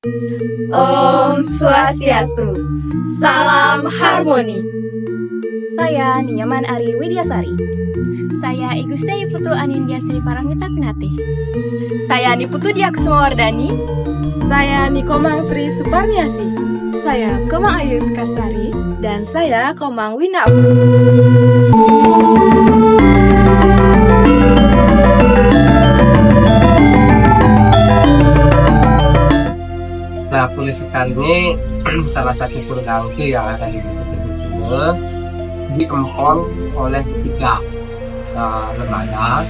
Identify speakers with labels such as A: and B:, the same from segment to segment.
A: Om Swastiastu. Salam harmoni.
B: Saya Ninyaman Ari Widyasari.
C: Saya Iguste Putu Anindya Sri Paramita Pinati.
B: Saya Niputu Diakusumawardani.
A: Saya Nikomang Sri Suparniasi.
B: Saya Komang Ayu Skarsari.
A: Dan saya Komang Wina.
D: Nah, Puri Sekar ini salah satu purgangki yang ada di Bukit Tinggi, diempon oleh 3 lembaga.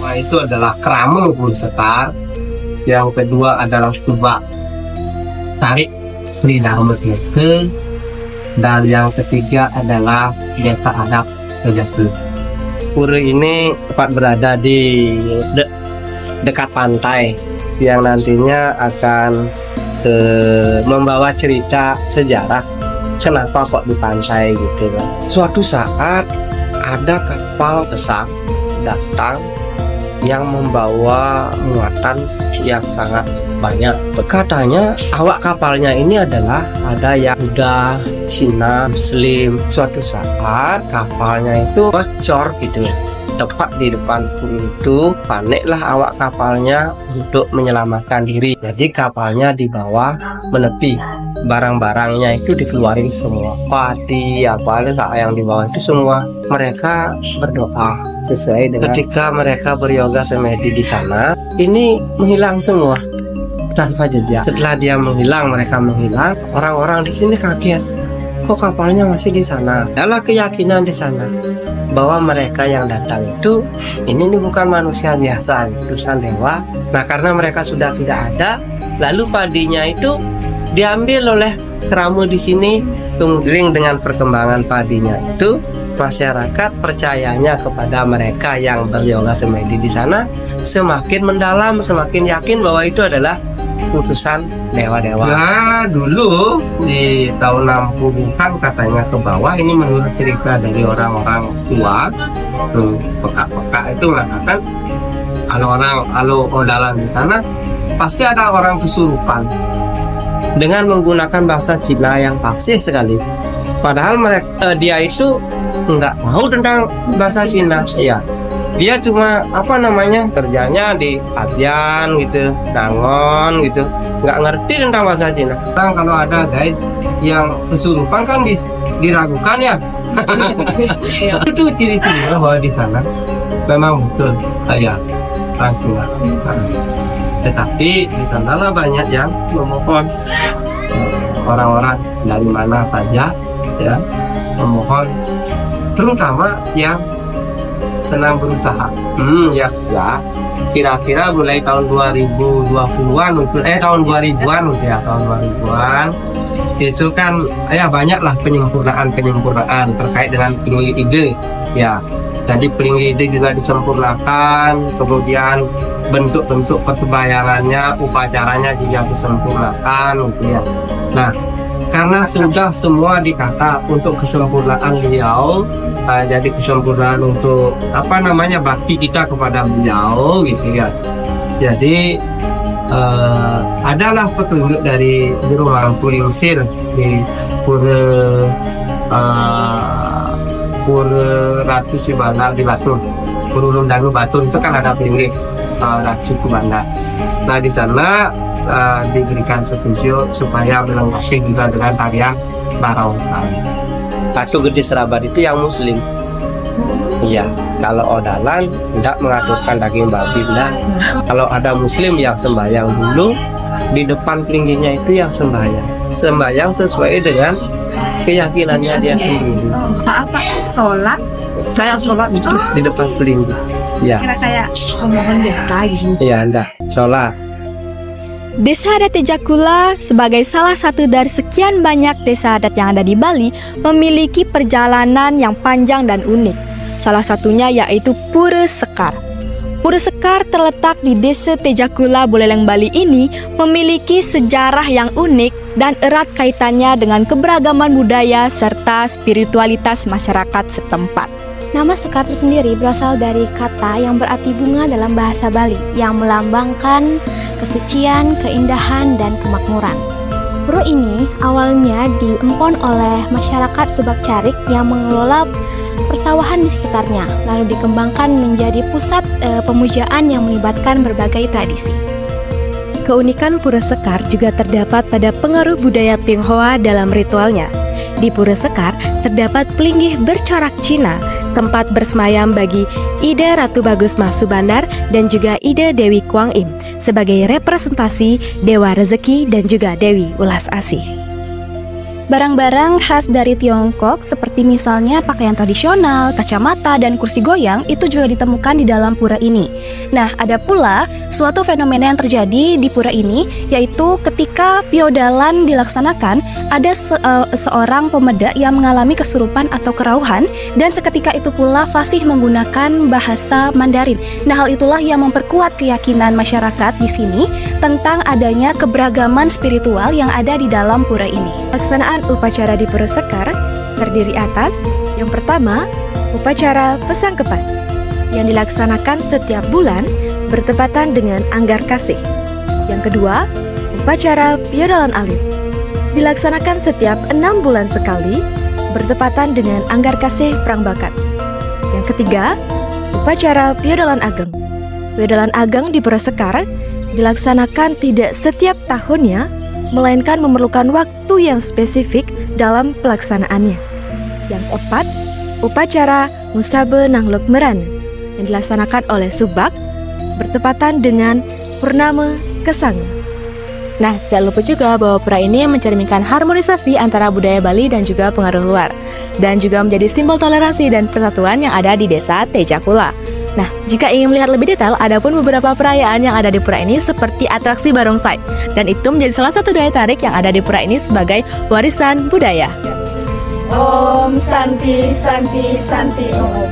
D: Nah, itu adalah Krama Puri Sekar, yang kedua adalah Subak Tarik Sri Dharma Tirta, dan yang ketiga adalah Desa Adat Rejasa. Pura ini tepat berada di dekat pantai yang nantinya akan membawa cerita sejarah kenapa kok di pantai gitu kan. Suatu saat ada kapal besar datang yang membawa muatan yang sangat banyak. Katanya awak kapalnya ini adalah ada yang Buddha, Cina, Muslim. Suatu saat kapalnya itu bocor gitu ya. Tepat di depan itu paniklah awak kapalnya untuk menyelamatkan diri. Jadi kapalnya dibawa menepi, barang-barangnya itu dikeluarin semua, padi apa yang dibawa itu semua. Mereka berdoa sesuai dengan ketika mereka beryoga semedi di sana, ini menghilang semua tanpa jejak. Setelah dia menghilang, mereka menghilang. Orang-orang di sini kaget, kok kapalnya masih di sana? Adalah keyakinan di sana bahwa mereka yang datang itu ini bukan manusia biasa, utusan dewa. Nah, karena mereka sudah tidak ada, lalu padinya itu diambil oleh Krama di sini. Kemudian dengan perkembangan padinya itu, masyarakat percayanya kepada mereka yang beryoga semedi di sana semakin mendalam, semakin yakin bahwa itu adalah utusan dewa-dewa. Nah, dulu di tahun 60-an katanya ke bawah, ini menurut cerita dari orang-orang tua, peka-peka itu mengatakan kalau odalan di sana pasti ada orang kesurupan dengan menggunakan bahasa Cina yang fasih sekali. Padahal dia itu nggak tahu tentang bahasa Cina. Ya, dia cuma kerjanya di Adian gitu, Dangon gitu, nggak ngerti tentang bahasa Cina. Kalau ada guys yang kesurupan kan diragukan ya. Itu ciri-cirinya bahwa di sana memang betul kayak langsung. Tetapi di sana lah banyak yang memohon, orang-orang dari mana saja ya memohon, terutama yang senang berusaha. Ya kira-kira mulai tahun 2020-an tahun 2000-an ya, tahun 2000-an itu kan ya banyaklah penyempurnaan terkait dengan peringgi ide ya. Jadi peringgi ide juga disempurnakan, kemudian bentuk-bentuk persembayangannya, upacaranya juga disempurnakan gitu ya. Nah, karena sudah semua dikata untuk kesempurnaan beliau, jadi kesempurnaan untuk bakti kita kepada beliau gitu ya. Jadi adalah petunjuk dari Guru Mampu Yusir di Pura Ratu Sibana di Batur, Pura Lundagu Batur itu kan ada peringgi Ratu Kubana. Nah, di sana diberikan petunjuk supaya melengkapi juga dengan tarian barongsai. Ratu Gede Serabat itu yang Muslim. Iya, kalau odalan tidak mengaturkan daging babi. Nah, kalau ada Muslim yang sembahyang dulu di depan peringginya itu yang sembahyang sesuai dengan keyakinannya dia sendiri.
B: Sholat?
D: Kayak sholat itu di depan peringgi. Ya.
B: Kira kayak memohon doa gitu.
D: Iya, enggak sholat.
C: Desa adat Tejakula sebagai salah satu dari sekian banyak desa adat yang ada di Bali memiliki perjalanan yang panjang dan unik. Salah satunya yaitu Pura Sekar. Pura Sekar terletak di Desa Tejakula, Buleleng, Bali ini memiliki sejarah yang unik dan erat kaitannya dengan keberagaman budaya serta spiritualitas masyarakat setempat. Nama sekar sendiri berasal dari kata yang berarti bunga dalam bahasa Bali yang melambangkan kesucian, keindahan, dan kemakmuran. Pura ini awalnya diempon oleh masyarakat Subak Carik yang mengelola persawahan di sekitarnya, lalu dikembangkan menjadi pusat pemujaan yang melibatkan berbagai tradisi. Keunikan Pura Sekar juga terdapat pada pengaruh budaya Tionghoa dalam ritualnya. Di Pura Sekar terdapat pelinggih bercorak Cina, tempat bersemayam bagi Ide Ratu Bagus Mah Subandar dan juga Ide Dewi Kuang Im sebagai representasi Dewa Rezeki dan juga Dewi Ulas Asih. Barang-barang khas dari Tiongkok seperti misalnya pakaian tradisional, kacamata, dan kursi goyang itu juga ditemukan di dalam pura ini. Nah, ada pula suatu fenomena yang terjadi di pura ini, yaitu ketika piodalan dilaksanakan, ada seorang pemuda yang mengalami kesurupan atau kerauhan, dan seketika itu pula fasih menggunakan bahasa Mandarin. Nah, hal itulah yang memperkuat keyakinan masyarakat di sini tentang adanya keberagaman spiritual yang ada di dalam pura ini. Pelaksanaan upacara di Pura Sekar terdiri atas yang pertama, upacara Pesangkepan yang dilaksanakan setiap bulan bertepatan dengan Anggar Kasih. Yang kedua, upacara Piodalan Alit dilaksanakan setiap 6 bulan sekali bertepatan dengan Anggar Kasih Perang Bakat. Yang ketiga, upacara Piodalan Ageng. Piodalan Ageng di Pura Sekar dilaksanakan tidak setiap tahunnya, melainkan memerlukan waktu yang spesifik dalam pelaksanaannya. Yang keempat, upacara Musabe Nangluk Meran yang dilaksanakan oleh Subak bertepatan dengan Purnama Kesanga.
A: Nah, tidak lupa juga bahwa pura ini mencerminkan harmonisasi antara budaya Bali dan juga pengaruh luar, dan juga menjadi simbol toleransi dan persatuan yang ada di desa Tejakula. Nah, jika ingin melihat lebih detail, ada pun beberapa perayaan yang ada di pura ini seperti atraksi barongsai, dan itu menjadi salah satu daya tarik yang ada di pura ini sebagai warisan budaya.
B: Om Santi Santi Santi Om.